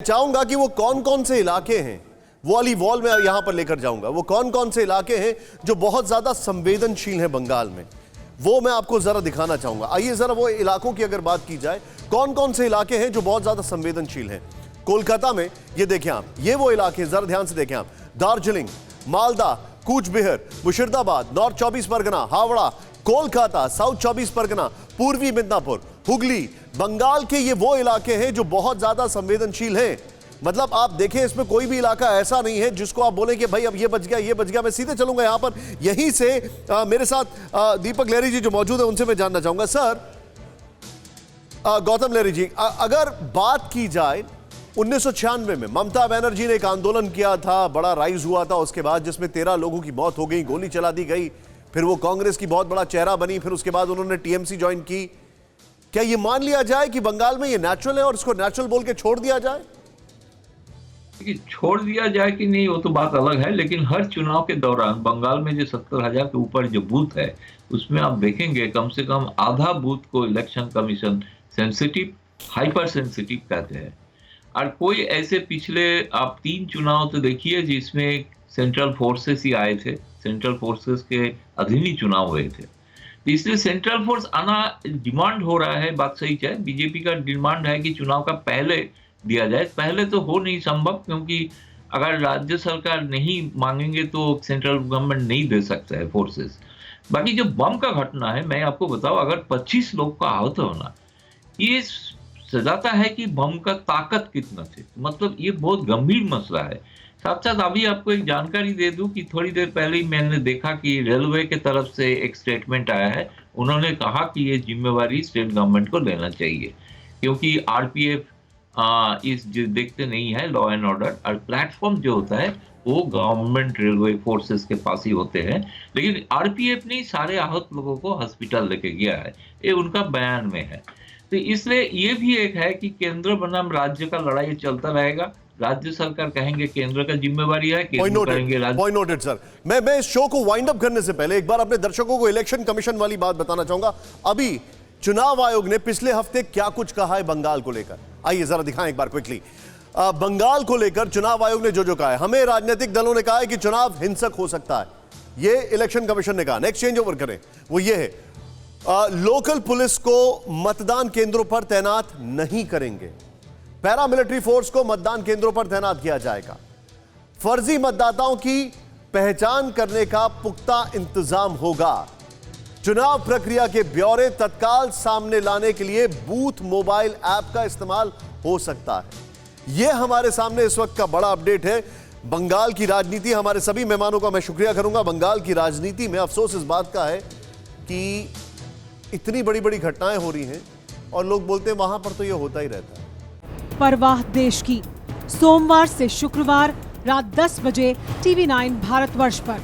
चाहूंगा कि वो कौन कौन से इलाके हैं, वो वाली वॉल में यहां पर लेकर जाऊंगा। वो कौन कौन से इलाके हैं जो बहुत ज्यादा संवेदनशील हैं बंगाल में, वो मैं आपको जरा दिखाना चाहूंगा। आइए जरा वो इलाकों की अगर बात की जाए, कौन कौन से इलाके हैं जो बहुत ज्यादा संवेदनशील हैं। कोलकाता में ये देखें आप, ये वो इलाके जरा ध्यान से देखें आप, दार्जिलिंग, मालदा, कूच बिहार, मुर्शिदाबाद, नॉर्थ 24 परगना, हावड़ा, कोलकाता, साउथ 24 परगना, पूर्वी मिदनापुर, हुगली, बंगाल के ये वो इलाके हैं जो बहुत ज्यादा संवेदनशील हैं। मतलब आप देखें, इसमें कोई भी इलाका ऐसा नहीं है जिसको आप बोलें कि भाई अब ये बच गया, ये बच गया। मैं सीधे चलूंगा यहां पर, यहीं से मेरे साथ दीपक लहरी जी जो मौजूद है उनसे मैं जानना चाहूंगा। सर, गौतम लहरी जी, अगर बात की जाए 1996 में ममता बनर्जी ने एक आंदोलन किया था, बड़ा राइज हुआ था उसके बाद, जिसमें 13 लोगों की मौत हो गई, गोली चला दी गई, फिर वो कांग्रेस की बहुत बड़ा चेहरा बनी, फिर उसके बाद उन्होंने टीएमसी ज्वाइन की। क्या ये मान लिया जाए कि बंगाल में ये नेचुरल है और इसको नेचुरल बोल के छोड़ दिया जाए? छोड़ दिया जाए कि नहीं वो तो बात अलग है, लेकिन हर चुनाव के दौरान बंगाल में जो 70,000 के ऊपर जो बूथ है उसमें आप देखेंगे कम से कम आधा बूथ को election commission sensitive, hyper sensitive कहते हैं। और कोई ऐसे पिछले आप 3 चुनाव तो देखिए जिसमें सेंट्रल फोर्सेस ही आए थे, सेंट्रल फोर्सेस के अधीन ही चुनाव हुए थे। तो इसलिए सेंट्रल फोर्स आना डिमांड हो रहा है, बात सही है। बीजेपी का डिमांड है कि चुनाव का पहले दिया जाए। पहले तो हो नहीं संभव, क्योंकि अगर राज्य सरकार नहीं मांगेंगे तो सेंट्रल गवर्नमेंट नहीं दे सकता है फोर्सेस। बाकी जो बम का घटना है, मैं आपको बताऊं, अगर 25 लोग का आहत होना, ये सजाता है कि बम का ताकत कितना थे। मतलब ये बहुत गंभीर मसला है। साथ साथ अभी आपको एक जानकारी दे दूं कि थोड़ी देर पहले ही मैंने देखा कि रेलवे के तरफ से एक स्टेटमेंट आया है। उन्होंने कहा कि ये जिम्मेवारी स्टेट गवर्नमेंट को लेना चाहिए, क्योंकि आरपीएफ इस देखते नहीं है लॉ एंड ऑर्डर, और प्लेटफॉर्म जो होता है वो गवर्नमेंट रेलवे फोर्सेस के पास ही होते हैं। लेकिन आरपीएफ ने सारे आहत लोगों को हॉस्पिटल लेके गया है, ये उनका बयान में है। तो इसलिए ये भी एक है कि केंद्र बनाम राज्य का लड़ाई चलता रहेगा। राज्य सरकार कहेंगे केंद्र का जिम्मेवारी है, केंद्र कहेंगे राज्य। Point noted sir. मैं इस शो को वाइंड अप करने से पहले एक बार अपने दर्शकों को इलेक्शन कमीशन वाली बात बताना चाहूंगा। अभी चुनाव आयोग ने पिछले हफ्ते क्या कुछ कहा है बंगाल को लेकर, आइए जरा दिखाएं एक बार क्विकली। बंगाल को लेकर चुनाव आयोग ने जो कहा है, हमें राजनीतिक दलों ने कहा है कि चुनाव हिंसक हो सकता है, ये इलेक्शन कमीशन ने कहा। नेक्स्ट चेंज ओवर करें, वो ये है, लोकल पुलिस को मतदान केंद्रों पर तैनात नहीं करेंगे, पैरामिलिट्री फोर्स को मतदान केंद्रों पर तैनात किया जाएगा, फर्जी मतदाताओं की पहचान करने का पुख्ता इंतजाम होगा, चुनाव प्रक्रिया के ब्यौरे तत्काल सामने लाने के लिए बूथ मोबाइल ऐप का इस्तेमाल हो सकता है। यह हमारे सामने इस वक्त का बड़ा अपडेट है। बंगाल की राजनीति, हमारे सभी मेहमानों का मैं शुक्रिया करूंगा। बंगाल की राजनीति में अफसोस इस बात का है कि इतनी बड़ी बड़ी घटनाएं हो रही हैं और लोग बोलते हैं वहां पर तो ये होता ही रहता है। परवाह देश की, सोमवार से शुक्रवार रात 10 बजे TV9 भारतवर्ष पर।